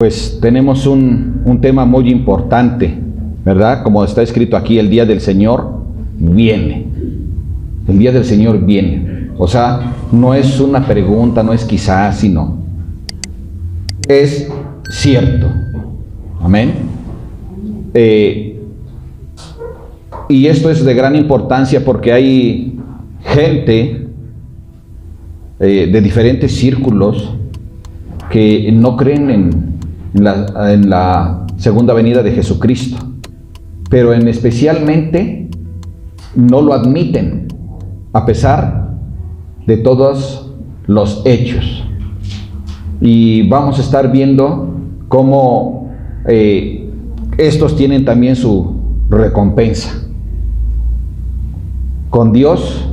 Pues tenemos un tema muy importante, ¿verdad? Como está escrito aquí, el día del Señor viene. El día del Señor viene. O sea, no es una pregunta, no es quizás, sino es cierto. Amén. Y esto es de gran importancia porque hay gente de diferentes círculos que no creen en la segunda venida de Jesucristo, pero especialmente no lo admiten a pesar de todos los hechos. Y vamos a estar viendo cómo estos tienen también su recompensa. Con Dios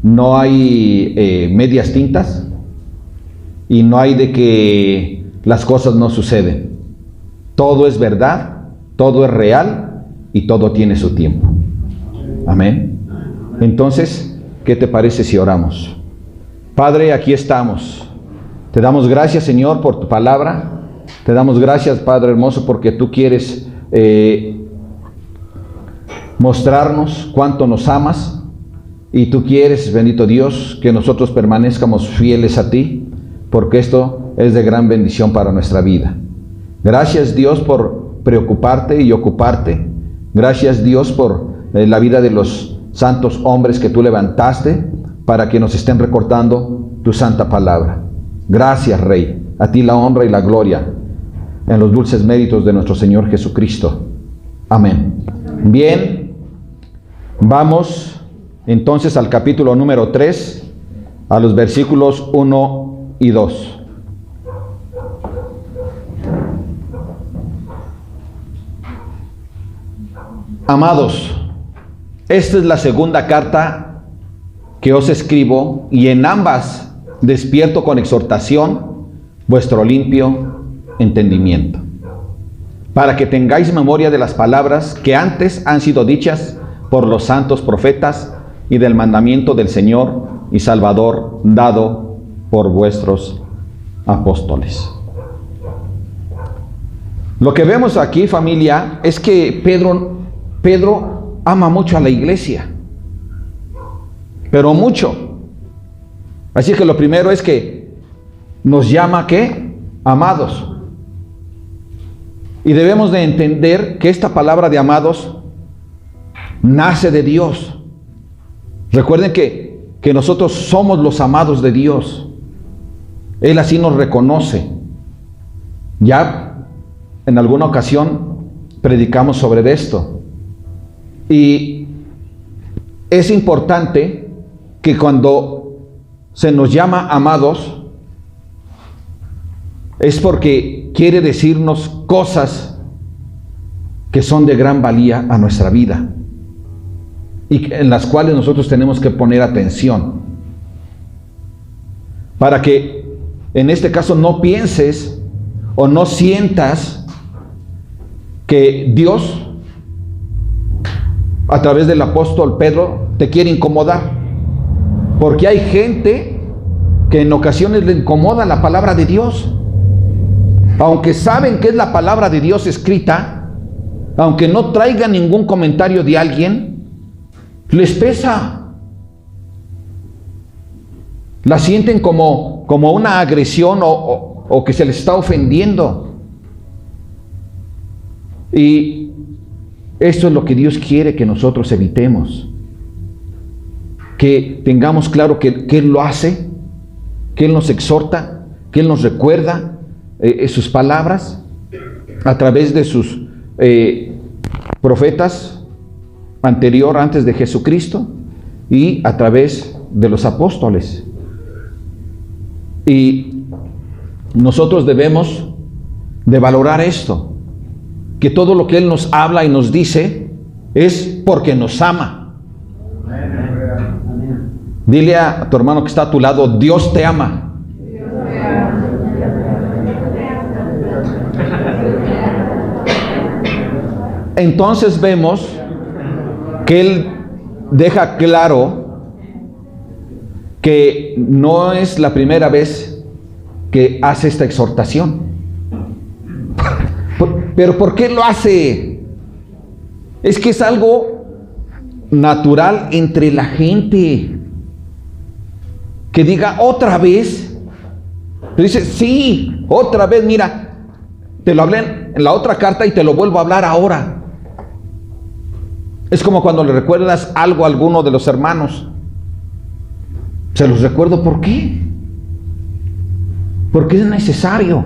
no hay medias tintas y no hay de que las cosas no suceden. Todo es verdad, todo es real y todo tiene su tiempo. Amén. Entonces, ¿qué te parece si oramos? Padre, aquí estamos. Te damos gracias, Señor, por tu palabra. Te damos gracias, Padre hermoso, porque tú quieres mostrarnos cuánto nos amas. Y tú quieres, bendito Dios, que nosotros permanezcamos fieles a ti, porque esto es de gran bendición para nuestra vida. Gracias, Dios, por preocuparte y ocuparte. Gracias, Dios, por la vida de los santos hombres que tú levantaste para que nos estén recordando tu santa palabra. Gracias, Rey. A ti la honra y la gloria en los dulces méritos de nuestro Señor Jesucristo. Amén. Bien, vamos entonces al capítulo número 3, a los versículos 1 y 2. Amados, esta es la segunda carta que os escribo, y en ambas despierto con exhortación vuestro limpio entendimiento, para que tengáis memoria de las palabras que antes han sido dichas por los santos profetas y del mandamiento del Señor y Salvador dado por vuestros apóstoles. Lo que vemos aquí, familia, es que Pedro ama mucho a la iglesia, pero mucho. Así que lo primero es que nos llama, ¿qué? Amados. Y debemos de entender que esta palabra de amados nace de Dios. Recuerden que nosotros somos los amados de Dios. Él así nos reconoce. Ya en alguna ocasión predicamos sobre esto. Y es importante que cuando se nos llama amados, es porque quiere decirnos cosas que son de gran valía a nuestra vida y en las cuales nosotros tenemos que poner atención, para que en este caso no pienses o no sientas que Dios a través del apóstol Pedro te quiere incomodar, porque hay gente que en ocasiones le incomoda la palabra de Dios, aunque saben que es la palabra de Dios escrita, aunque no traiga ningún comentario de alguien, les pesa. La sienten como una agresión o que se les está ofendiendo. Y esto es lo que Dios quiere que nosotros evitemos. Que tengamos claro que Él lo hace, que Él nos exhorta, que Él nos recuerda sus palabras a través de sus profetas antes de Jesucristo y a través de los apóstoles. Y nosotros debemos de valorar esto, que todo lo que Él nos habla y nos dice es porque nos ama. Dile a tu hermano que está a tu lado: Dios te ama. Entonces vemos que Él deja claro que no es la primera vez que hace esta exhortación. ¿Pero por qué lo hace? Es que es algo natural entre la gente. Que diga otra vez. Dice, sí, otra vez, mira, te lo hablé en la otra carta y te lo vuelvo a hablar ahora. Es como cuando le recuerdas algo a alguno de los hermanos. Se los recuerdo, ¿por qué? Porque es necesario.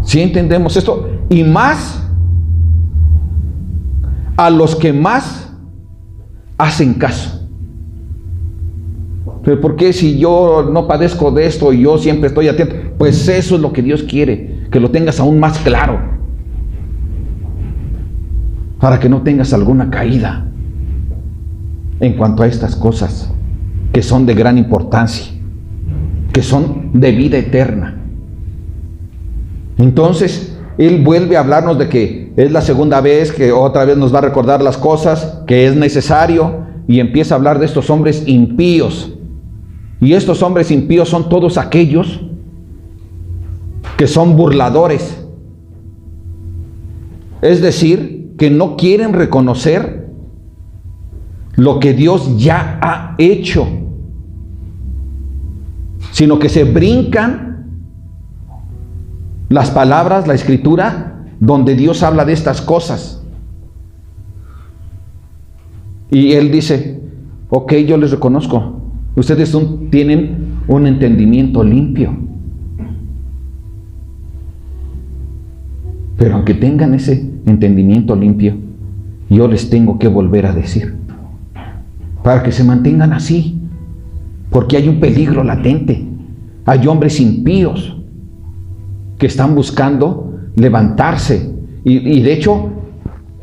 ¿Sí entendemos esto? Y más a los que más hacen caso. Pero ¿por qué si yo no padezco de esto y yo siempre estoy atento? Pues eso es lo que Dios quiere, que lo tengas aún más claro, para que no tengas alguna caída en cuanto a estas cosas que son de gran importancia, que son de vida eterna. Entonces, Él vuelve a hablarnos de que es la segunda vez, que otra vez nos va a recordar las cosas, que es necesario, y empieza a hablar de estos hombres impíos. Y estos hombres impíos son todos aquellos que son burladores. Es decir, que no quieren reconocer lo que Dios ya ha hecho, sino que se brincan las palabras, la escritura, donde Dios habla de estas cosas. Y Él dice, ok, yo les reconozco, ustedes tienen un entendimiento limpio. Pero aunque tengan ese entendimiento limpio, yo les tengo que volver a decir, para que se mantengan así, porque hay un peligro latente. Hay hombres impíos que están buscando levantarse, y de hecho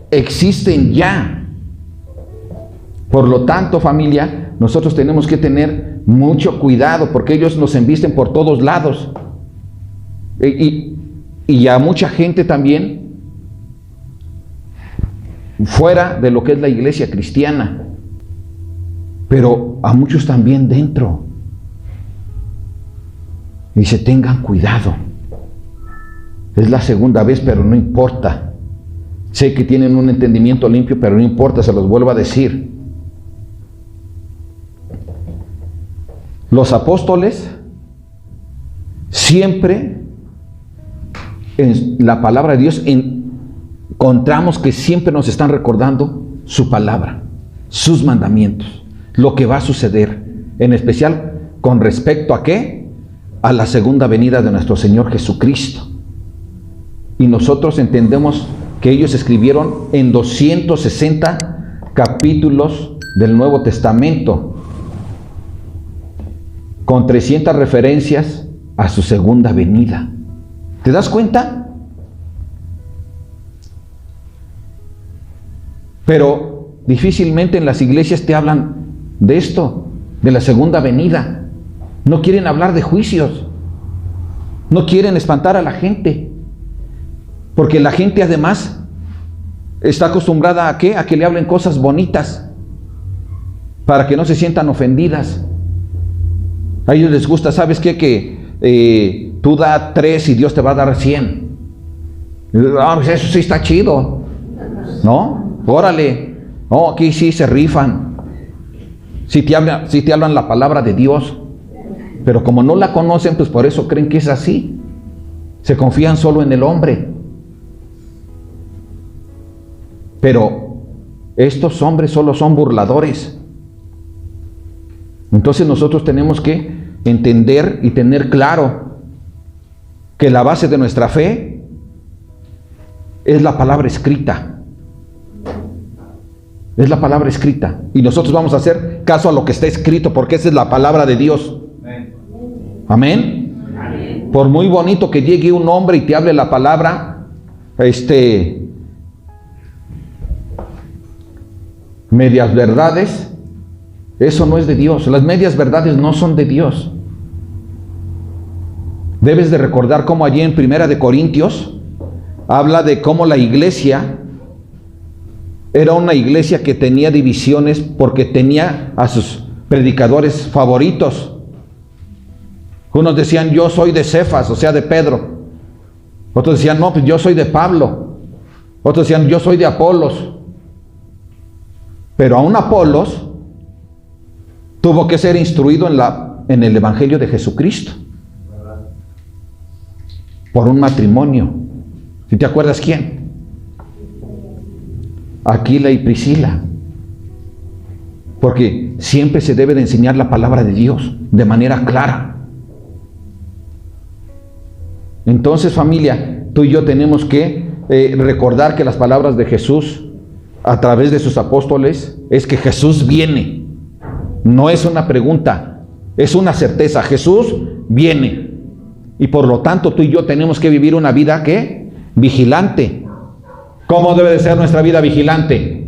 existen ya. Por lo tanto, familia, nosotros tenemos que tener mucho cuidado, porque ellos nos embisten por todos lados, y a mucha gente también fuera de lo que es la iglesia cristiana, pero a muchos también dentro. Dice, tengan cuidado. Es la segunda vez, pero no importa. Sé que tienen un entendimiento limpio, pero no importa, se los vuelvo a decir. Los apóstoles siempre en la palabra de Dios encontramos que siempre nos están recordando su palabra, sus mandamientos, lo que va a suceder, en especial con respecto a ¿qué? A la segunda venida de nuestro Señor Jesucristo. Y nosotros entendemos que ellos escribieron en 260 capítulos del Nuevo Testamento, con 300 referencias a su segunda venida. ¿Te das cuenta? Pero difícilmente en las iglesias te hablan de esto, de la segunda venida. No quieren hablar de juicios. No quieren espantar a la gente. Porque la gente además está acostumbrada ¿a qué? A que le hablen cosas bonitas, para que no se sientan ofendidas. A ellos les gusta, ¿sabes qué? Que tú da 3 y Dios te va a dar 100. Pues eso sí está chido, ¿no? Órale. No, aquí sí se rifan. Sí te hablan la palabra de Dios. Pero como no la conocen, pues por eso creen que es así. Se confían solo en el hombre. Pero estos hombres solo son burladores. Entonces nosotros tenemos que entender y tener claro que la base de nuestra fe es la palabra escrita. Es la palabra escrita. Y nosotros vamos a hacer caso a lo que está escrito, porque esa es la palabra de Dios. Amén. Amén. Por muy bonito que llegue un hombre y te hable la palabra, medias verdades, eso no es de Dios. Las medias verdades no son de Dios. Debes de recordar cómo allí en 1 Corintios habla de cómo la iglesia era una iglesia que tenía divisiones porque tenía a sus predicadores favoritos. Unos decían, yo soy de Cefas, o sea, de Pedro. Otros decían, no, pues yo soy de Pablo. Otros decían, yo soy de Apolos. Pero aún Apolos tuvo que ser instruido en el Evangelio de Jesucristo. Por un matrimonio. ¿Si te acuerdas quién? Aquila y Priscila. Porque siempre se debe de enseñar la palabra de Dios de manera clara. Entonces, familia, tú y yo tenemos que recordar que las palabras de Jesús a través de sus apóstoles es que Jesús viene. No es una pregunta, es una certeza. Jesús viene. Y por lo tanto tú y yo tenemos que vivir una vida ¿qué? Vigilante. ¿Cómo debe de ser nuestra vida vigilante?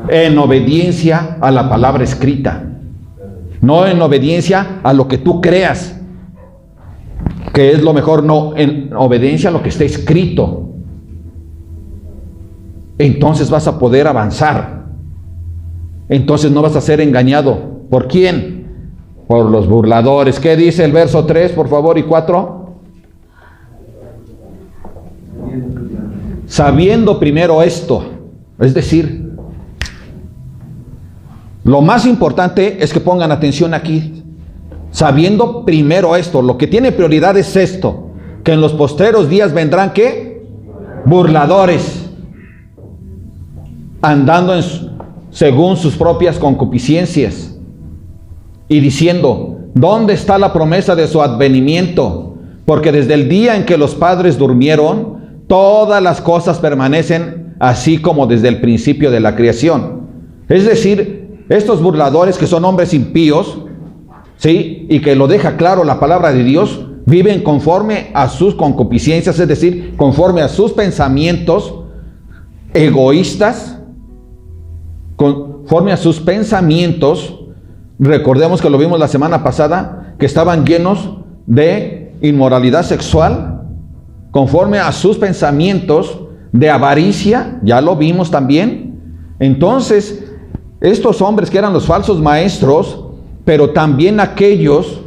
En obediencia a la palabra escrita. No en obediencia a lo que tú creas que es lo mejor, no, en obediencia a lo que está escrito. Entonces vas a poder avanzar. Entonces no vas a ser engañado. ¿Por quién? Por los burladores. ¿Qué dice el verso 3, por favor, y 4? Sabiendo primero esto. Es decir, lo más importante es que pongan atención aquí. Sabiendo primero esto, lo que tiene prioridad es esto, que en los postreros días vendrán ¿qué? Burladores, andando según sus propias concupiscencias, y diciendo, ¿dónde está la promesa de su advenimiento? Porque desde el día en que los padres durmieron, todas las cosas permanecen así como desde el principio de la creación. Es decir, estos burladores que son hombres impíos, ¿sí? Y que lo deja claro la palabra de Dios, viven conforme a sus concupiscencias, es decir, conforme a sus pensamientos egoístas, conforme a sus pensamientos. Recordemos que lo vimos la semana pasada, que estaban llenos de inmoralidad sexual, conforme a sus pensamientos de avaricia, ya lo vimos también. Entonces, estos hombres que eran los falsos maestros, pero también aquellos,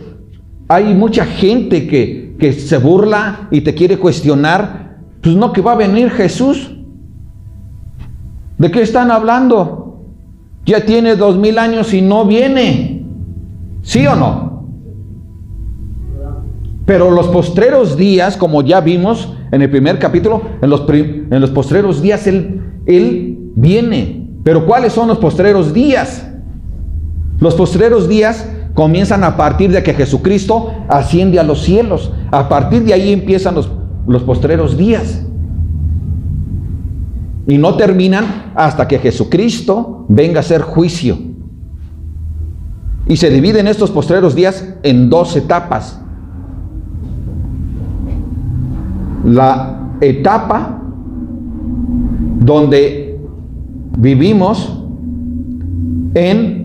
hay mucha gente que se burla y te quiere cuestionar, pues no, que va a venir Jesús. ¿De qué están hablando? Ya tiene 2000 años y no viene. ¿Sí o no? Pero los postreros días, como ya vimos en el primer capítulo, en los postreros días Él viene. Pero ¿cuáles son los postreros días? Los postreros días comienzan a partir de que Jesucristo asciende a los cielos. A partir de ahí empiezan los postreros días. Y no terminan hasta que Jesucristo venga a hacer juicio. Y se dividen estos postreros días en 2 etapas. La etapa donde vivimos en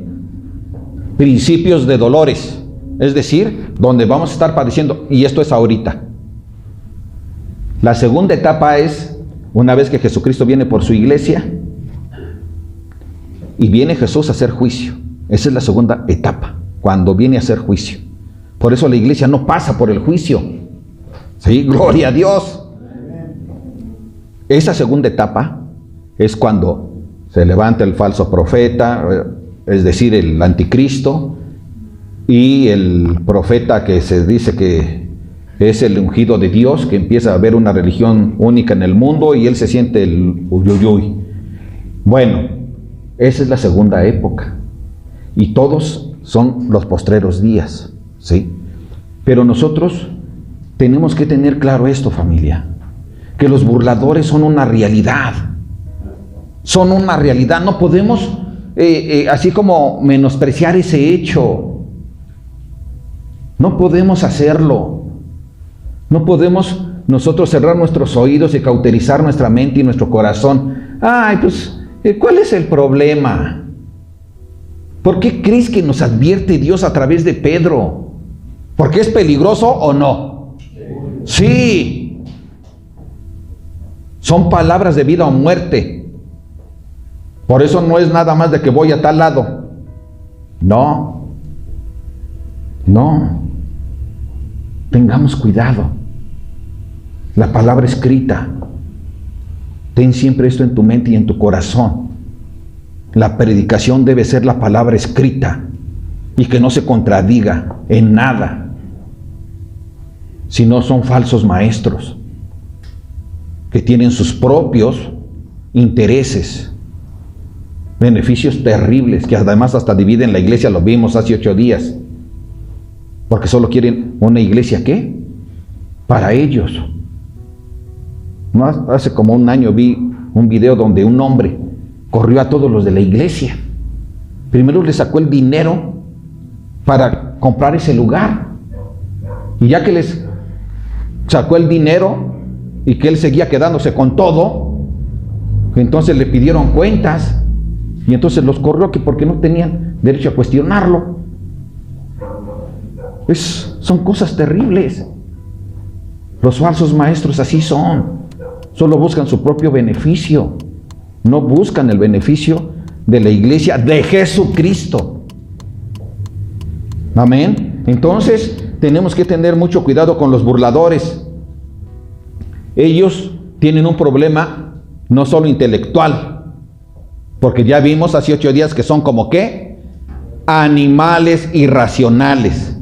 principios de dolores, es decir, donde vamos a estar padeciendo, y esto es ahorita. La segunda etapa es una vez que Jesucristo viene por su iglesia y viene Jesús a hacer juicio. Esa es la segunda etapa, cuando viene a hacer juicio. Por eso la iglesia no pasa por el juicio. Sí, gloria a Dios. Esa segunda etapa es cuando se levanta el falso profeta, es decir, el anticristo, y el profeta que se dice que es el ungido de Dios, que empieza a haber una religión única en el mundo y él se siente el uyuyuy. Bueno, esa es la segunda época. Y todos son los postreros días, ¿sí? Pero nosotros tenemos que tener claro esto, familia, que los burladores son una realidad. Son una realidad. No podemos así como menospreciar ese hecho. No podemos hacerlo. No podemos nosotros cerrar nuestros oídos y cauterizar nuestra mente y nuestro corazón. Ay, pues, ¿cuál es el problema? ¿Por qué crees que nos advierte Dios a través de Pedro? ¿Porque es peligroso o no? Sí. Son palabras de vida o muerte. Por eso no es nada más de que voy a tal lado. No. No. Tengamos cuidado. la palabra escrita. Ten siempre esto en tu mente y en tu corazón. La predicación debe ser la palabra escrita y que no se contradiga en nada. Si no, son falsos maestros que tienen sus propios intereses, beneficios terribles, que además hasta dividen la iglesia. Lo vimos hace 8 días, porque solo quieren una iglesia, ¿qué? Para ellos. No, hace como un año vi un video donde un hombre corrió a todos los de la iglesia. Primero le sacó el dinero para comprar ese lugar, y ya que les sacó el dinero y que él seguía quedándose con todo, entonces le pidieron cuentas, y entonces los corrió que porque no tenían derecho a cuestionarlo. Son cosas terribles. Los falsos maestros así son. Solo buscan su propio beneficio. No buscan el beneficio de la iglesia de Jesucristo. Amén. Entonces tenemos que tener mucho cuidado con los burladores. Ellos tienen un problema no solo intelectual, porque ya vimos hace 8 días que son como ¿qué? Animales irracionales.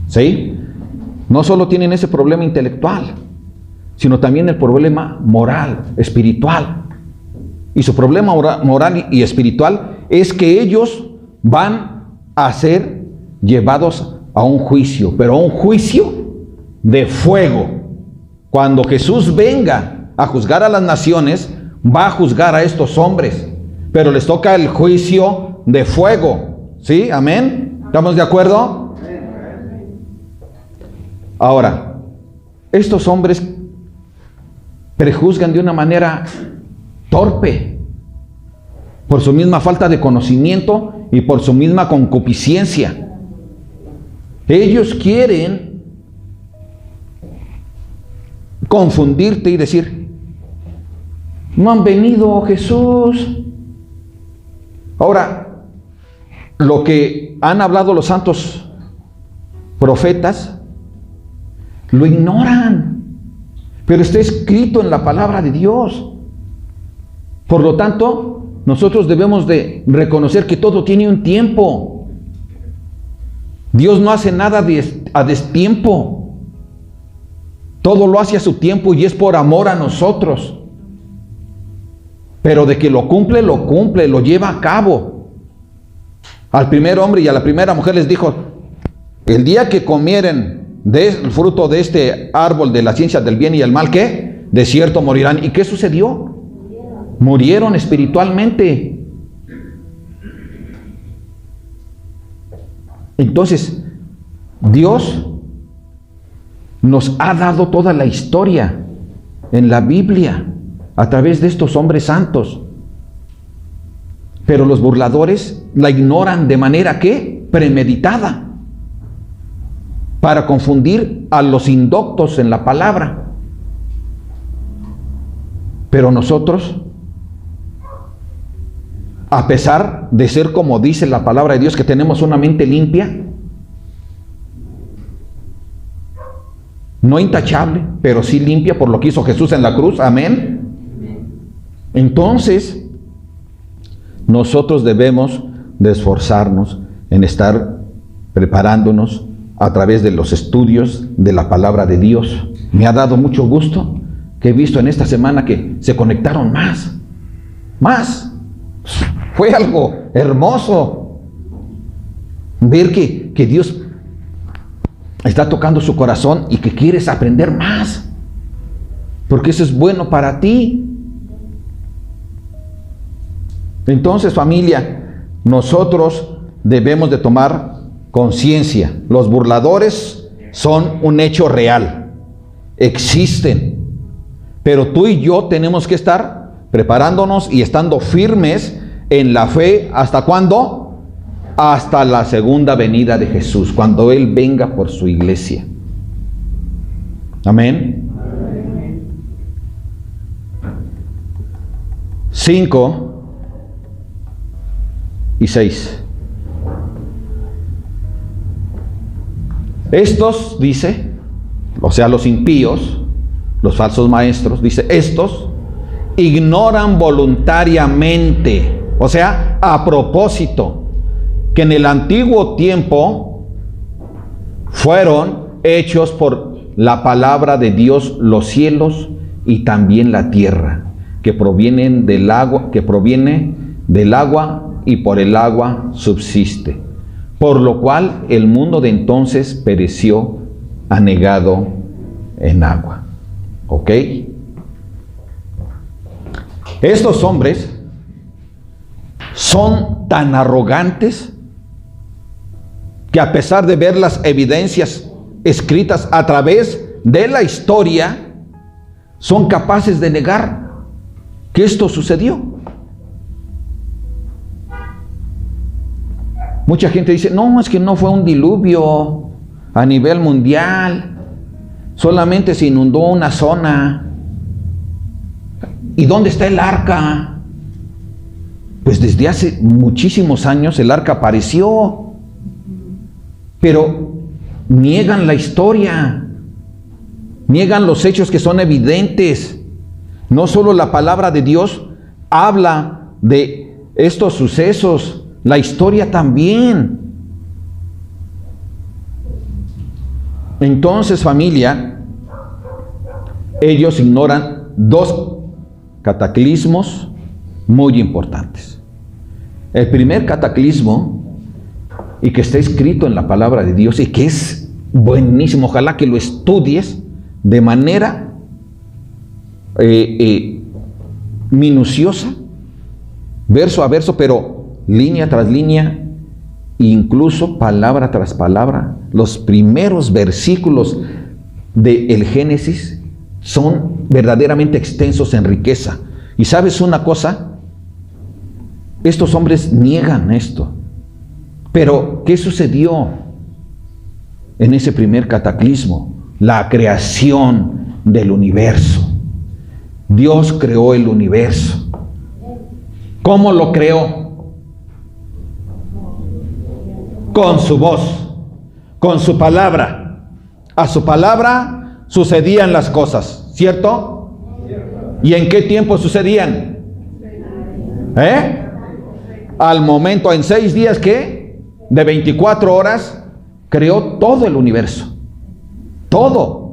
¿Sí? No solo tienen ese problema intelectual, sino también el problema moral, espiritual. Y su problema moral y espiritual es que ellos van a ser llevados a un juicio, pero a un juicio de fuego. Cuando Jesús venga a juzgar a las naciones, va a juzgar a estos hombres, pero les toca el juicio de fuego. ¿Sí? Amén. ¿Estamos de acuerdo? Ahora, estos hombres prejuzgan de una manera torpe, por su misma falta de conocimiento y por su misma concupiscencia. Ellos quieren confundirte y decir: no han venido Jesús. Ahora, lo que han hablado los santos profetas, lo ignoran, pero está escrito en la palabra de Dios. Por lo tanto, nosotros debemos de reconocer que todo tiene un tiempo. Dios no hace nada a destiempo. Todo lo hace a su tiempo y es por amor a nosotros. Pero de que lo cumple, lo lleva a cabo. Al primer hombre y a la primera mujer les dijo: el día que comieren del fruto de este árbol de la ciencia del bien y el mal, ¿qué? De cierto morirán. ¿Y qué sucedió? Murieron espiritualmente. Entonces, Dios nos ha dado toda la historia en la Biblia a través de estos hombres santos. Pero los burladores la ignoran de manera que premeditada, para confundir a los indoctos en la palabra. Pero nosotros, a pesar de ser, como dice la palabra de Dios, que tenemos una mente limpia, no intachable, pero sí limpia por lo que hizo Jesús en la cruz. Amén. Entonces, nosotros debemos de esforzarnos en estar preparándonos a través de los estudios de la palabra de Dios. Me ha dado mucho gusto que he visto en esta semana que se conectaron más. Fue algo hermoso ver que Dios está tocando su corazón y que quieres aprender más, porque eso es bueno para ti. Entonces, familia, nosotros debemos de tomar conciencia. Los burladores son un hecho real, existen, pero tú y yo tenemos que estar preparándonos y estando firmes en la fe. ¿Hasta cuándo? Hasta la segunda venida de Jesús, cuando Él venga por su iglesia. Amén. 5 y 6. Estos, dice, o sea, los impíos, los falsos maestros, dice, estos ignoran voluntariamente, o sea, a propósito, que en el antiguo tiempo fueron hechos por la palabra de Dios los cielos y también la tierra, que proviene del agua y por el agua subsiste. Por lo cual el mundo de entonces pereció anegado en agua. ¿Ok? Estos hombres son tan arrogantes que a pesar de ver las evidencias escritas a través de la historia, son capaces de negar que esto sucedió. Mucha gente dice, no, es que no fue un diluvio a nivel mundial, solamente se inundó una zona. ¿Y dónde está el arca? Pues desde hace muchísimos años el arca apareció, pero niegan la historia, niegan los hechos que son evidentes. No solo la palabra de Dios habla de estos sucesos, la historia también. Entonces, familia, ellos ignoran dos cataclismos muy importantes. El primer cataclismo, y que está escrito en la palabra de Dios, y que es buenísimo, ojalá que lo estudies de manera minuciosa, verso a verso, pero línea tras línea, incluso palabra tras palabra. Los primeros versículos del Génesis son verdaderamente extensos en riqueza. Y ¿sabes una cosa? Estos hombres niegan esto. Pero, ¿qué sucedió en ese primer cataclismo? La creación del universo. Dios creó el universo. ¿Cómo lo creó? Con su voz, con su palabra. A su palabra sucedían las cosas, ¿cierto? ¿Y en qué tiempo sucedían? Al momento, en 6 días, ¿qué? De 24 horas, creó todo el universo. Todo.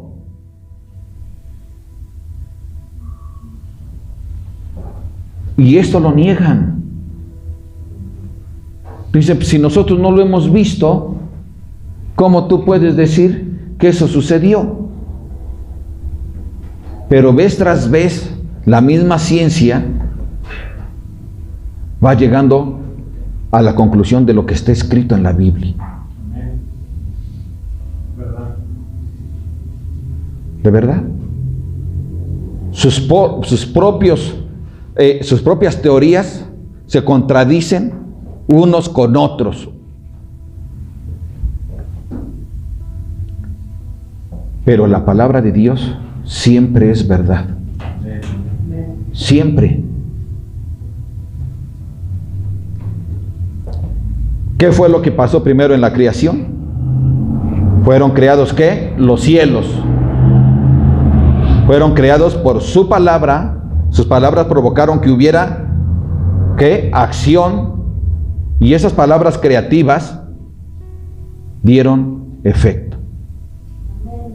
Y esto lo niegan. Dice, si nosotros no lo hemos visto, ¿cómo tú puedes decir que eso sucedió? Pero vez tras vez, la misma ciencia va llegando a la conclusión de lo que está escrito en la Biblia. ¿De verdad? Sus propias teorías se contradicen unos con otros. Pero la palabra de Dios siempre es verdad. Siempre. ¿Qué fue lo que pasó primero en la creación? Fueron creados, ¿qué? Los cielos. Fueron creados por su palabra. Sus palabras provocaron que hubiera, ¿qué? Acción. Y esas palabras creativas dieron efecto.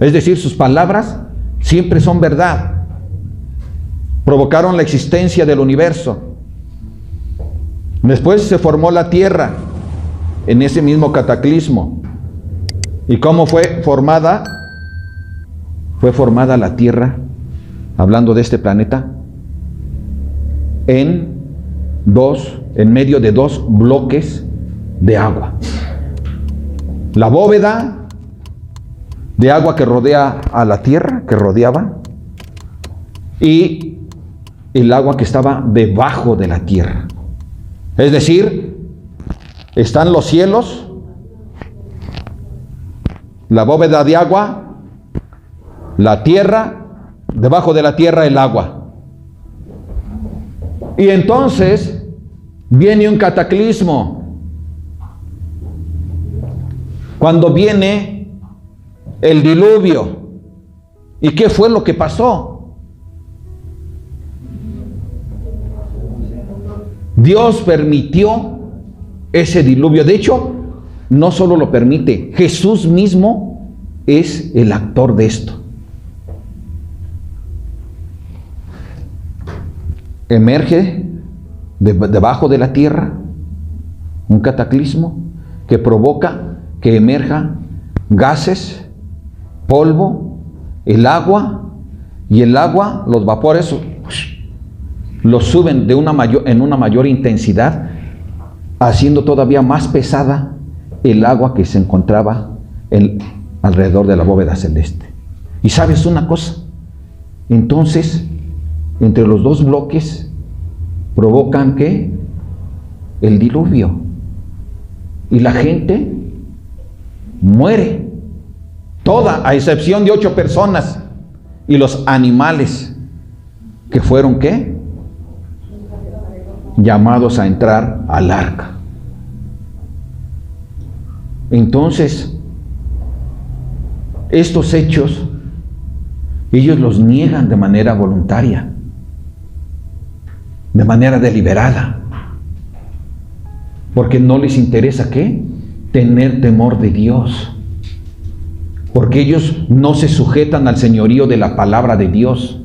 Es decir, sus palabras siempre son verdad. Provocaron la existencia del universo. Después se formó la tierra en ese mismo cataclismo. ¿Y cómo fue formada? Fue formada la tierra, hablando de este planeta, en medio de 2 bloques de agua. La bóveda de agua que rodea a la tierra, que rodeaba, y el agua que estaba debajo de la tierra. Es decir, están los cielos, la bóveda de agua, la tierra, debajo de la tierra el agua. Y entonces viene un cataclismo. Cuando viene el diluvio, ¿Y qué fue lo que pasó? Dios permitió ese diluvio. De hecho, no solo lo permite, Jesús mismo es el actor de esto. Emerge debajo de la tierra un cataclismo que provoca que emerja gases, polvo, el agua, y el agua, los vapores los suben en una mayor intensidad, haciendo todavía más pesada el agua que se encontraba alrededor de la bóveda celeste. Y sabes una cosa, entonces entre los dos bloques provocan ¿qué? El diluvio, y la gente muere, toda, a excepción de 8 personas, y los animales que fueron ¿qué? Llamados a entrar al arca. Entonces, estos hechos, ellos los niegan de manera voluntaria, de manera deliberada, porque no les interesa ¿qué? Tener temor de Dios, porque ellos no se sujetan al señorío de la palabra de Dios,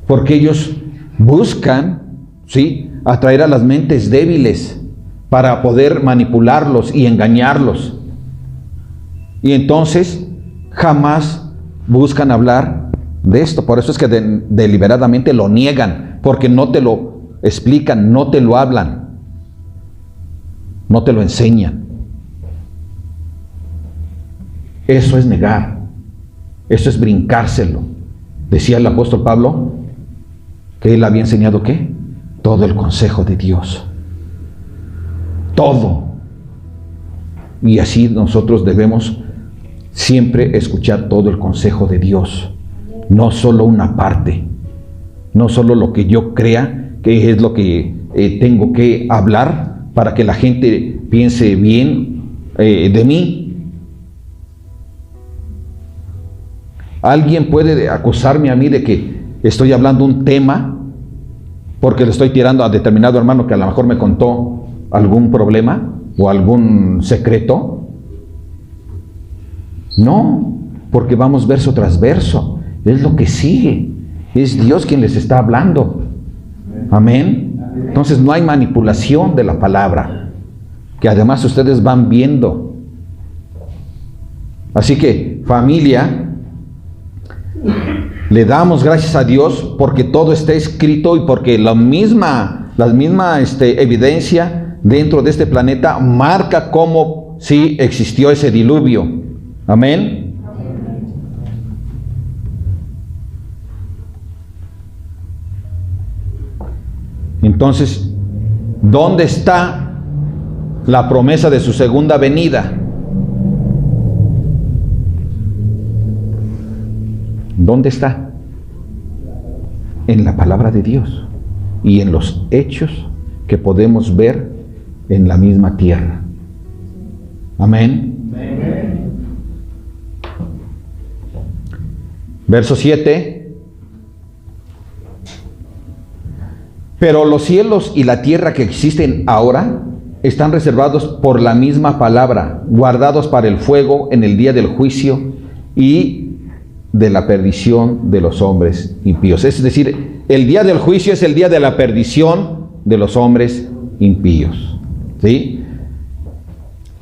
porque ellos buscan, ¿sí?, atraer a las mentes débiles para poder manipularlos y engañarlos. Y entonces jamás buscan hablar de esto. Por eso es que deliberadamente lo niegan, porque no te lo explican, no te lo hablan, no te lo enseñan. Eso es negar, eso es brincárselo. Decía el apóstol Pablo que él había enseñado ¿qué? Todo el consejo de Dios. Todo. Y así nosotros debemos siempre escuchar todo el consejo de Dios, no solo una parte, no solo lo que yo crea que es lo que tengo que hablar para que la gente piense bien de mí. Alguien puede acusarme a mí de que estoy hablando un tema porque le estoy tirando a determinado hermano que a lo mejor me contó algún problema o algún secreto. No, porque vamos verso tras verso. Es lo que sigue. Es Dios quien les está hablando. Amén. Entonces no hay manipulación de la palabra, que además ustedes van viendo. Así que, familia, le damos gracias a Dios porque todo está escrito y porque la misma evidencia dentro de este planeta marca cómo sí existió ese diluvio. Amén. Entonces, ¿dónde está la promesa de su segunda venida? ¿Dónde está? En la palabra de Dios y en los hechos que podemos ver en la misma tierra. Amén. Amén. Verso 7. Pero los cielos y la tierra que existen ahora están reservados por la misma palabra, guardados para el fuego en el día del juicio y de la perdición de los hombres impíos. Es decir, el día del juicio es el día de la perdición de los hombres impíos. ¿Sí?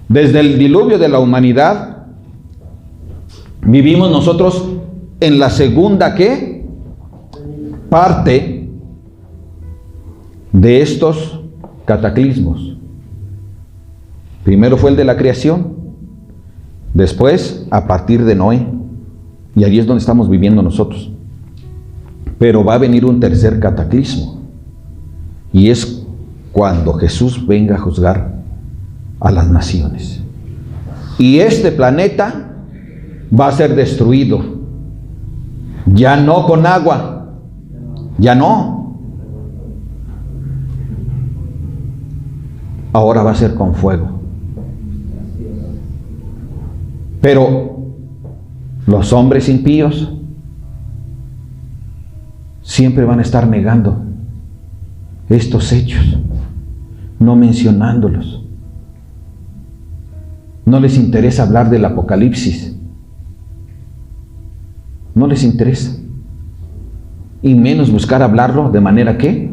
Desde el diluvio de la humanidad, vivimos nosotros en la segunda ¿qué? Parte de estos cataclismos. Primero fue el de la creación, después a partir de Noé. Y allí es donde estamos viviendo nosotros. Pero va a venir un tercer cataclismo. Y es cuando Jesús venga a juzgar a las naciones. Y este planeta va a ser destruido. Ya no con agua. Ya no. Ahora va a ser con fuego. Pero los hombres impíos siempre van a estar negando estos hechos, no mencionándolos. No les interesa hablar del Apocalipsis. No les interesa. Y menos buscar hablarlo de manera que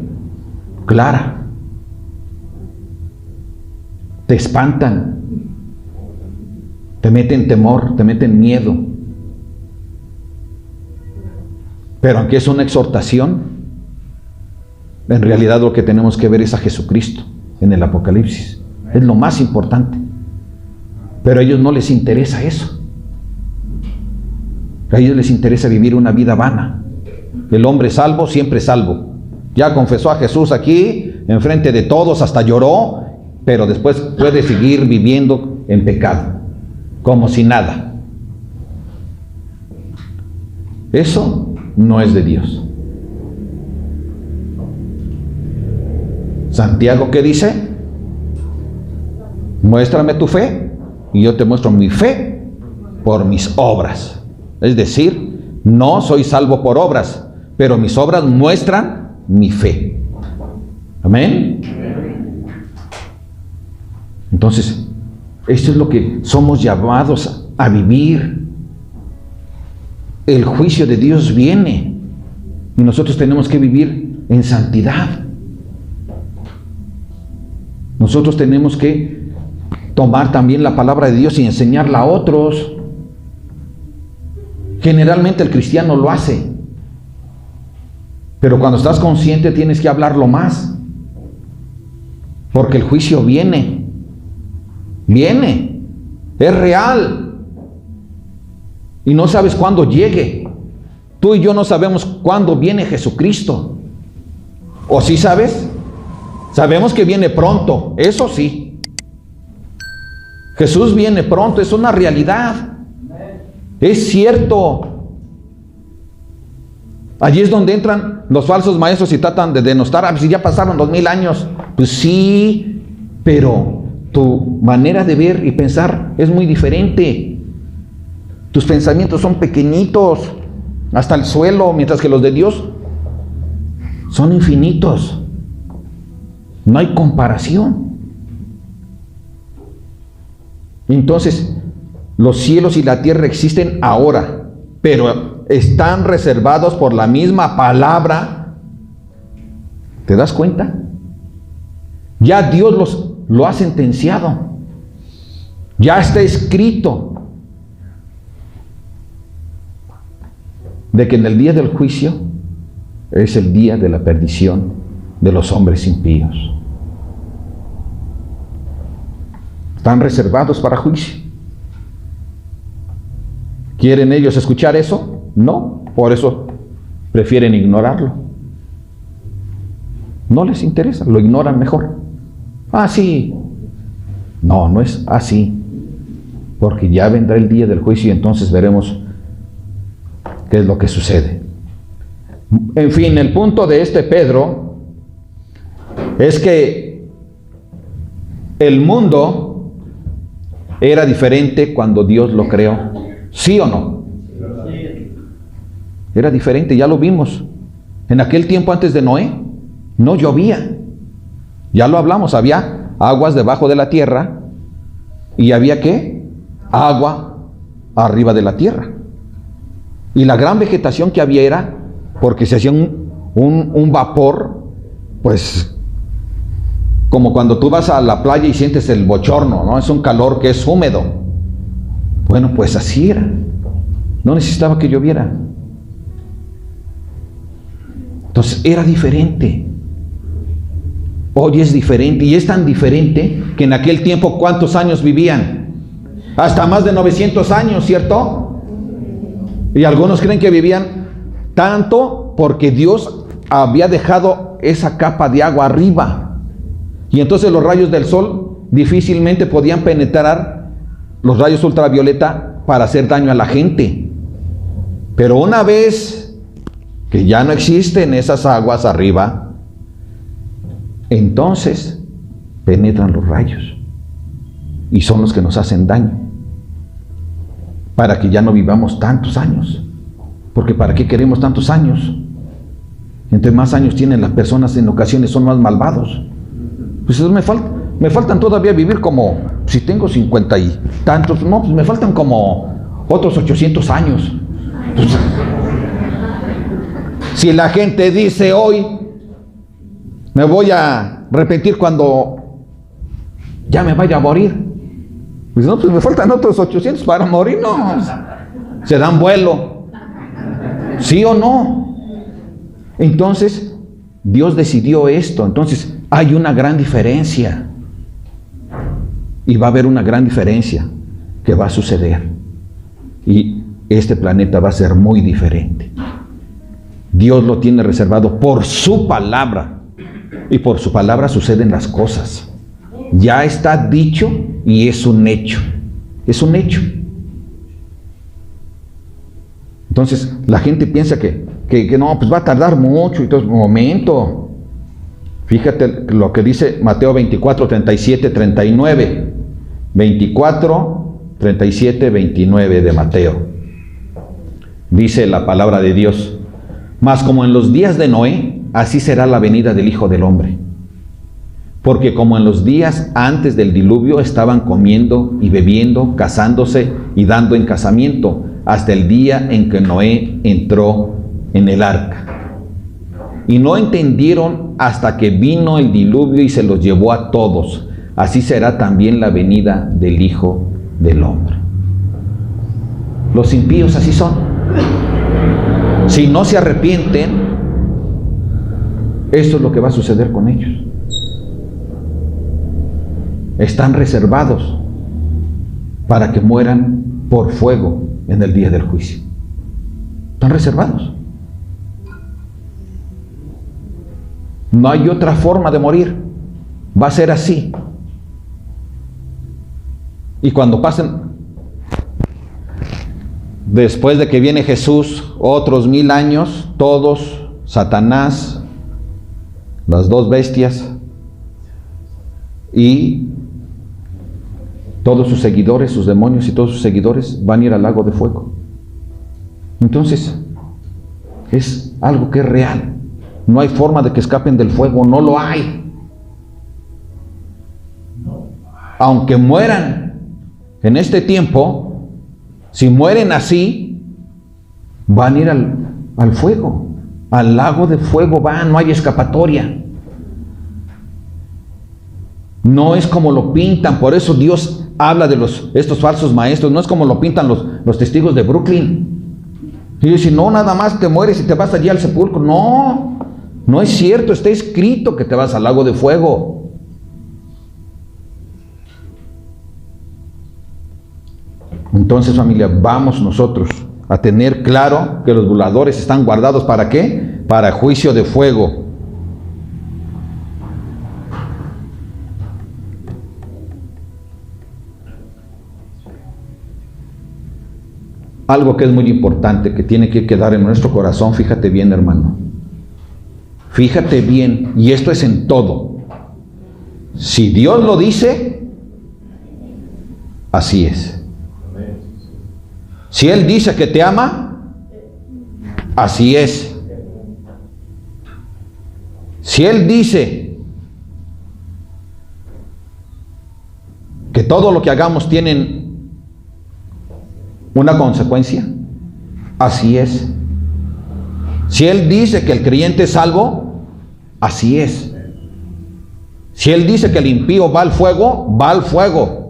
clara. Te espantan, te meten temor, te meten miedo. Pero aunque es una exhortación, en realidad lo que tenemos que ver es a Jesucristo en el Apocalipsis. Es lo más importante. Pero a ellos no les interesa eso. A ellos les interesa vivir una vida vana. El hombre salvo, siempre salvo. Ya confesó a Jesús aquí, enfrente de todos, hasta lloró, pero después puede seguir viviendo en pecado, como si nada. Eso no es de Dios. Santiago, ¿qué dice? Muéstrame tu fe y yo te muestro mi fe por mis obras. Es decir, no soy salvo por obras, pero mis obras muestran mi fe. Amén. Entonces, esto es lo que somos llamados a vivir. El juicio de Dios viene y nosotros tenemos que vivir en santidad. Nosotros tenemos que tomar también la palabra de Dios y enseñarla a otros. Generalmente el cristiano lo hace, pero cuando estás consciente tienes que hablarlo más, porque el juicio viene, es real, y no sabes cuándo llegue. Tú y yo no sabemos cuándo viene Jesucristo. ¿O sí sabes? Sabemos que viene pronto, eso sí. Jesús viene pronto, es una realidad. Es cierto. Allí es donde entran los falsos maestros y tratan de denostar. Si ya pasaron 2000 años. Pues sí, pero tu manera de ver y pensar es muy diferente. Tus pensamientos son pequeñitos, hasta el suelo, mientras que los de Dios son infinitos. No hay comparación. Entonces, los cielos y la tierra existen ahora, pero están reservados por la misma palabra. ¿Te das cuenta? Ya Dios lo ha sentenciado. Ya está escrito de que en el día del juicio es el día de la perdición de los hombres impíos. Están reservados para juicio. ¿Quieren ellos escuchar eso? No, por eso prefieren ignorarlo. No les interesa, lo ignoran mejor. Ah, sí. No, no es así. Porque ya vendrá el día del juicio y entonces veremos qué es lo que sucede. En fin, el punto de este Pedro es que el mundo era diferente cuando Dios lo creó. ¿Sí o no? Era diferente, ya lo vimos. En aquel tiempo antes de Noé, no llovía. Ya lo hablamos, había aguas debajo de la tierra y había ¿qué? Agua arriba de la tierra. Y la gran vegetación que había era porque se hacía un vapor, pues como cuando tú vas a la playa y sientes el bochorno, ¿no? Es un calor que es húmedo. Bueno, pues así era. No necesitaba que lloviera. Entonces era diferente. Hoy es diferente, y es tan diferente que en aquel tiempo ¿cuántos años vivían? Hasta más de 900 años, ¿cierto? Y algunos creen que vivían tanto porque Dios había dejado esa capa de agua arriba. Y entonces los rayos del sol difícilmente podían penetrar los rayos ultravioleta para hacer daño a la gente. Pero una vez que ya no existen esas aguas arriba, entonces penetran los rayos y son los que nos hacen daño, para que ya no vivamos tantos años. Porque ¿para qué queremos tantos años? Entre más años tienen las personas, en ocasiones son más malvados. Pues me faltan todavía vivir como, si tengo 50 y tantos, no, pues me faltan como otros 800 años. Pues, si la gente dice hoy, me voy a repetir cuando ya me vaya a morir, pues no, pues me faltan otros 800 para morir, no, se dan vuelo, ¿sí o no? Entonces, Dios decidió esto. Entonces, hay una gran diferencia. Y va a haber una gran diferencia que va a suceder. Y este planeta va a ser muy diferente. Dios lo tiene reservado por su palabra. Y por su palabra suceden las cosas. Ya está dicho y es un hecho. Es un hecho. Entonces, la gente piensa que no, pues va a tardar mucho. Y todo, momento. Fíjate lo que dice Mateo 24, 37, 39. 24, 37, 29 de Mateo. Dice la palabra de Dios: mas como en los días de Noé, así será la venida del Hijo del Hombre. Porque como en los días antes del diluvio estaban comiendo y bebiendo, casándose y dando en casamiento, hasta el día en que Noé entró en el arca. Y no entendieron hasta que vino el diluvio y se los llevó a todos. Así será también la venida del Hijo del Hombre. Los impíos así son. Si no se arrepienten, esto es lo que va a suceder con ellos. Están reservados para que mueran por fuego en el día del juicio. Están reservados. No hay otra forma de morir. Va a ser así. Y cuando pasen, después de que viene Jesús, otros 1000 años, todos, Satanás, las dos bestias y todos sus seguidores, sus demonios y todos sus seguidores van a ir al lago de fuego. Entonces, es algo que es real. No hay forma de que escapen del fuego, no lo hay. Aunque mueran en este tiempo, si mueren así, van a ir al fuego, al lago de fuego van, no hay escapatoria. No es como lo pintan, por eso Dios habla de estos falsos maestros, no es como lo pintan los testigos de Brooklyn. Y dicen, no, nada más te mueres y te vas allí al sepulcro. No, no es cierto, está escrito que te vas al lago de fuego. Entonces, familia, vamos nosotros a tener claro que los burladores están guardados ¿para qué? Para juicio de fuego. Algo que es muy importante, que tiene que quedar en nuestro corazón, fíjate bien, hermano. Fíjate bien, y esto es en todo. Si Dios lo dice, así es. Si Él dice que te ama, así es. Si Él dice que todo lo que hagamos tienen una consecuencia, así es. Si Él dice que el creyente es salvo, así es. Si Él dice que el impío va al fuego, va al fuego.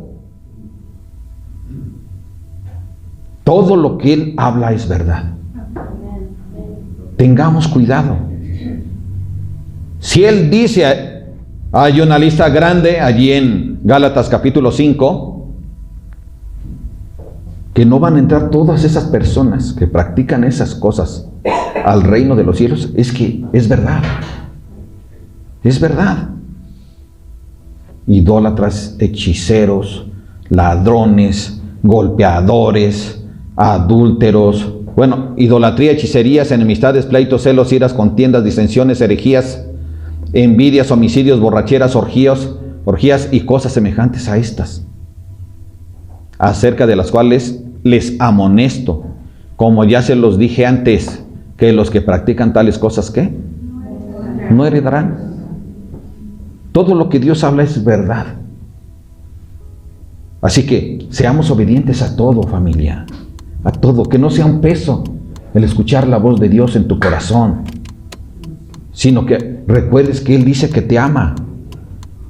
Todo lo que Él habla es verdad. Tengamos cuidado. Si Él dice, hay una lista grande allí en Gálatas capítulo 5, que no van a entrar todas esas personas que practican esas cosas al reino de los cielos, es que es verdad. Es verdad. Idólatras, hechiceros, ladrones, golpeadores, adúlteros, idolatría, hechicerías, enemistades, pleitos, celos, iras, contiendas, disensiones, herejías, envidias, homicidios, borracheras, orgías y cosas semejantes a estas, acerca de las cuales les amonesto, como ya se los dije antes, que los que practican tales cosas, ¿qué? no heredarán. Todo lo que Dios habla es verdad. Así que seamos obedientes a todo, familia, a todo, que no sea un peso el escuchar la voz de Dios en tu corazón, sino que recuerdes que Él dice que te ama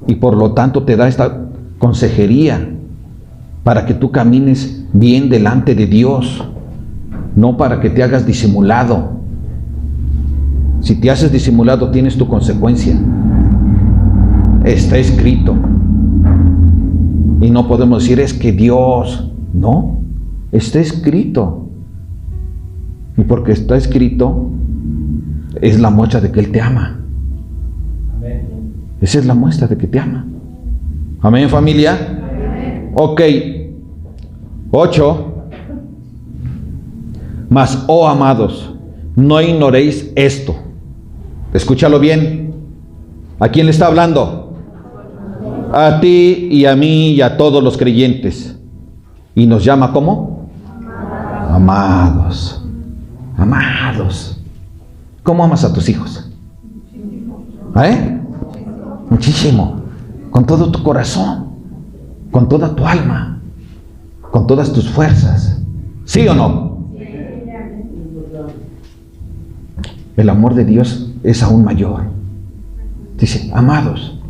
y por lo tanto te da esta consejería para que tú camines bien delante de Dios, no para que te hagas disimulado. Si te haces disimulado, tienes tu consecuencia. Está escrito. Y no podemos decir, es que Dios, no, está escrito. Y porque está escrito, es la muestra de que Él te ama. Amén. Esa es la muestra de que te ama. Amén, familia. Amén. Ok. 8. Mas, oh amados, no ignoréis esto. Escúchalo bien. ¿A quién le está hablando? A ti y a mí y a todos los creyentes. Y nos llama ¿cómo? Amados. Amados. ¿Cómo amas a tus hijos? Muchísimo. Con todo tu corazón, con toda tu alma, con todas tus fuerzas. ¿Sí o no? El amor de Dios es aún mayor. Dice, amados,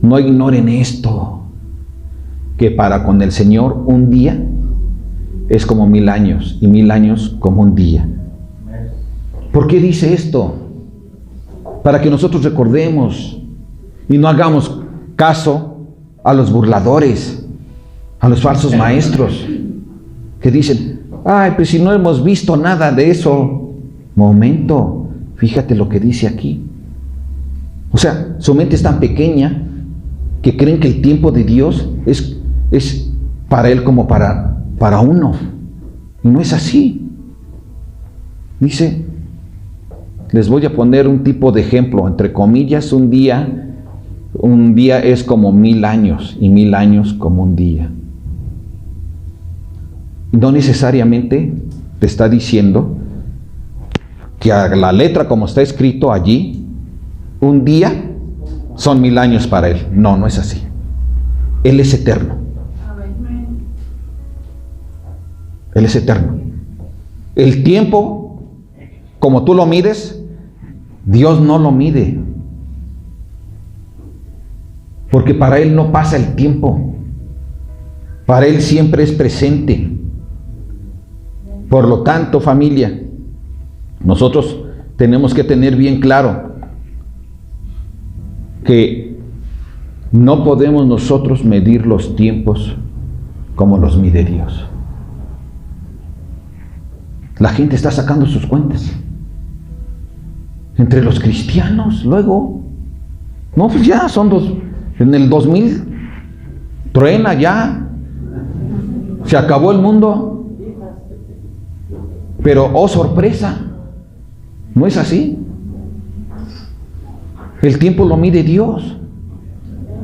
no ignoren esto, que para con el Señor un día es como 1000 años y 1000 años como un día. ¿Por qué dice esto? Para que nosotros recordemos y no hagamos caso a los burladores, a los falsos maestros que dicen, ay, pues si no hemos visto nada de eso. Momento, fíjate lo que dice aquí. O sea, su mente es tan pequeña que creen que el tiempo de Dios es para Él como para uno. Y no es así. Dice, les voy a poner un tipo de ejemplo, entre comillas, un día es como 1000 años y 1000 años como un día. No necesariamente te está diciendo que a la letra como está escrito allí, un día son 1000 años para Él. No, no es así. Él es eterno. Él es eterno. El tiempo, como tú lo mides, Dios no lo mide. Porque para Él no pasa el tiempo. Para Él siempre es presente. Por lo tanto, familia, nosotros tenemos que tener bien claro que no podemos nosotros medir los tiempos como los mide Dios. La gente está sacando sus cuentas. Entre los cristianos, luego, no, pues ya son en el 2000, truena ya, se acabó el mundo. Pero, oh sorpresa, no es así. El tiempo lo mide Dios.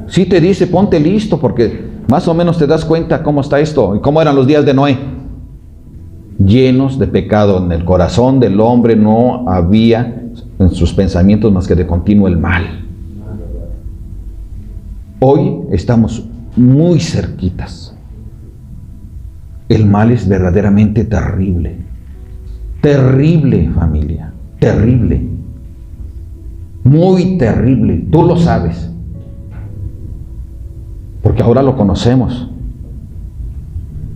Sí te dice, ponte listo, porque más o menos te das cuenta cómo está esto y cómo eran los días de Noé. Llenos de pecado. En el corazón del hombre no había en sus pensamientos más que de continuo el mal. Hoy estamos muy cerquitas. El mal es verdaderamente terrible. Terrible, familia. Terrible. Muy terrible. Tú lo sabes. Porque ahora lo conocemos.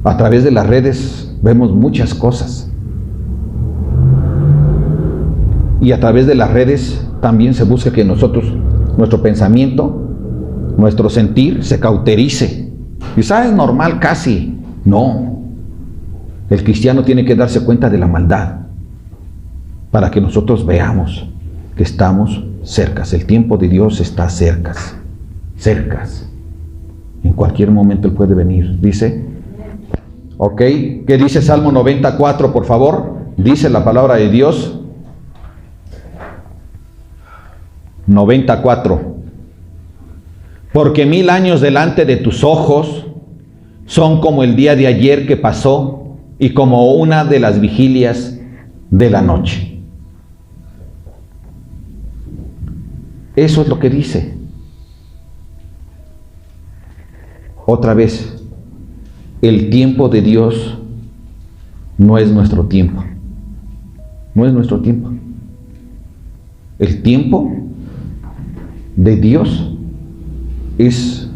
A través de las redes vemos muchas cosas. Y a través de las redes también se busca que nosotros, nuestro pensamiento, nuestro sentir se cauterice. Y sabes, normal casi. No. El cristiano tiene que darse cuenta de la maldad para que nosotros veamos que estamos cercas. El tiempo de Dios está cercas. Cercas. En cualquier momento Él puede venir. Dice, ok, ¿qué dice Salmo 94, por favor? Dice la palabra de Dios. 94. Porque 1000 años delante de tus ojos son como el día de ayer que pasó y como una de las vigilias de la noche. Eso es lo que dice. Otra vez, el tiempo de Dios no es nuestro tiempo. No es nuestro tiempo. El tiempo de Dios es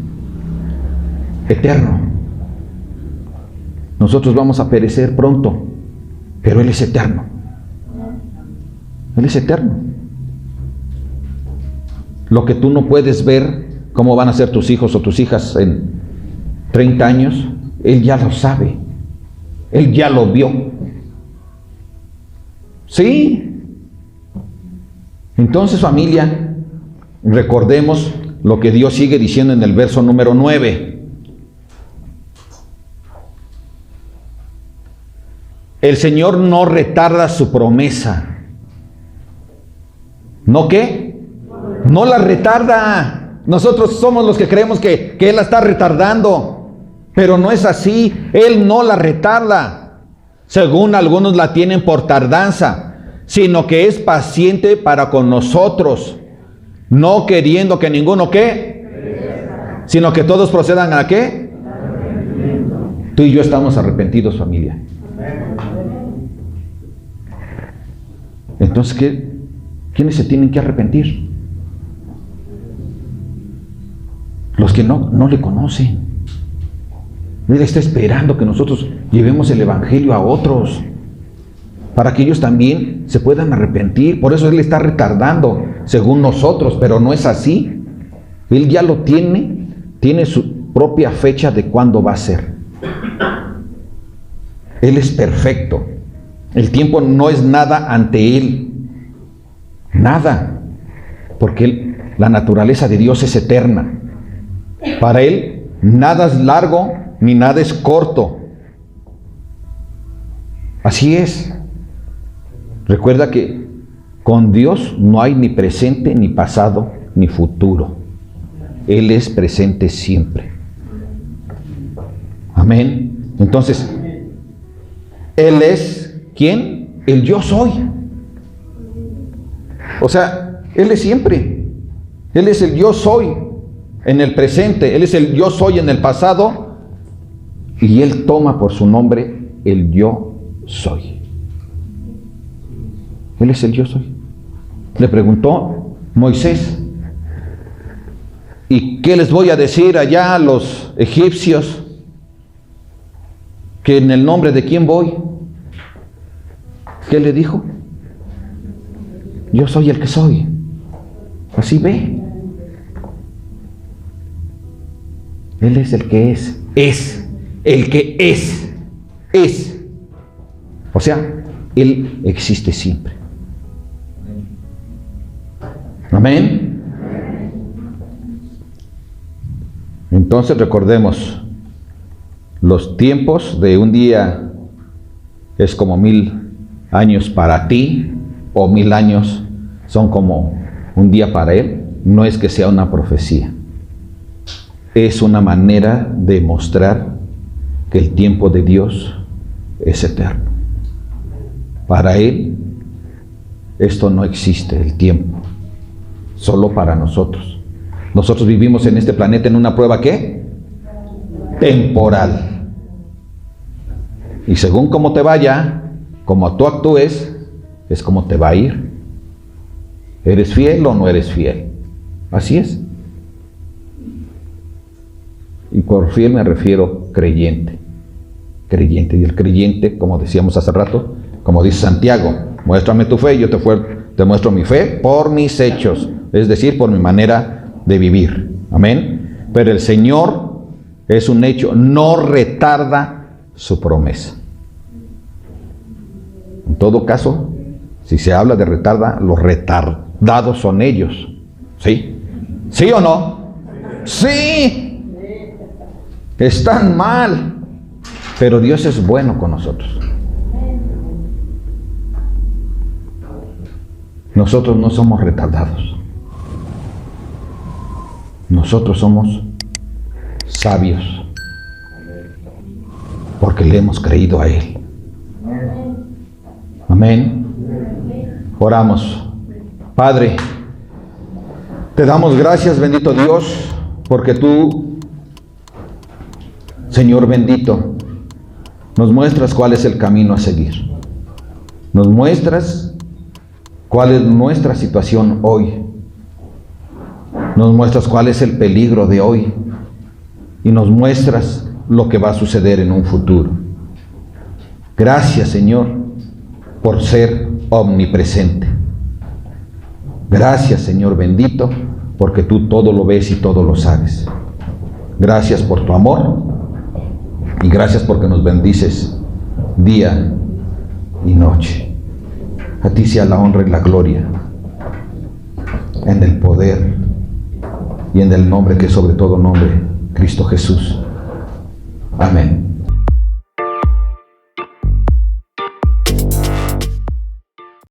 eterno. Nosotros vamos a perecer pronto, pero Él es eterno. Él es eterno. Lo que tú no puedes ver, cómo van a ser tus hijos o tus hijas en 30 años, Él ya lo sabe. Él ya lo vio. ¿Sí? Entonces, familia, recordemos lo que Dios sigue diciendo en el verso número 9. El Señor no retarda su promesa. ¿No qué? No la retarda. Nosotros somos los que creemos que Él la está retardando. Pero no es así. Él no la retarda, según algunos la tienen por tardanza, sino que es paciente para con nosotros, no queriendo que ninguno ¿qué? Sino que todos procedan a ¿qué? Tú y yo estamos arrepentidos, familia. Entonces, ¿quiénes se tienen que arrepentir? Los que no le conocen. Él está esperando que nosotros llevemos el Evangelio a otros, para que ellos también se puedan arrepentir. Por eso Él está retardando, según nosotros, pero no es así. Él ya lo tiene su propia fecha de cuándo va a ser. Él es perfecto. El tiempo no es nada ante Él. Nada. Porque la naturaleza de Dios es eterna. Para Él nada es largo ni nada es corto. Así es. Recuerda que con Dios no hay ni presente, ni pasado, ni futuro. Él es presente siempre. Amén. Entonces, Él es ¿quién? El yo soy. O sea, Él es siempre. Él es el yo soy en el presente. Él es el yo soy en el pasado. Y Él toma por su nombre el yo soy. Él es el yo soy. Le preguntó Moisés: ¿y qué les voy a decir allá a los egipcios? ¿Que en el nombre de quién voy? ¿Qué le dijo? Yo soy el que soy. Así ve. Él es el que es. Es. El que es. Es. O sea, Él existe siempre. Amén. Entonces recordemos, los tiempos de un día es como 1000 años para ti, o 1000 años son como un día para Él. No es que sea una profecía, es una manera de mostrar que el tiempo de Dios es eterno. Para Él esto no existe, el tiempo, solo para nosotros. Nosotros vivimos en este planeta en una prueba ¿qué? Temporal. Y según cómo te vaya, como tú actúes, es como te va a ir. ¿Eres fiel o no eres fiel? Así es. Y por fiel me refiero creyente. Creyente. Y el creyente, como decíamos hace rato, como dice Santiago, muéstrame tu fe y yo te muestro mi fe por mis hechos, es decir, por mi manera de vivir. Amén. Pero el Señor es un hecho, no retarda su promesa. En todo caso, si se habla de retarda, los retardados son ellos. ¿Sí? ¿Sí o no? ¡Sí! Están mal. Pero Dios es bueno con nosotros. Nosotros no somos retardados. Nosotros somos sabios. Porque le hemos creído a Él. Amén. Oramos. Padre, Te damos gracias, bendito Dios, porque tú, Señor bendito, nos muestras cuál es el camino a seguir. Nos muestras cuál es nuestra situación hoy. Nos muestras cuál es el peligro de hoy. Y nos muestras lo que va a suceder en un futuro. Gracias, Señor, por ser omnipresente. Gracias, Señor bendito, porque tú todo lo ves y todo lo sabes. Gracias por tu amor y gracias porque nos bendices día y noche. A ti sea la honra y la gloria en el poder y en el nombre que es sobre todo nombre, Cristo Jesús. Amén.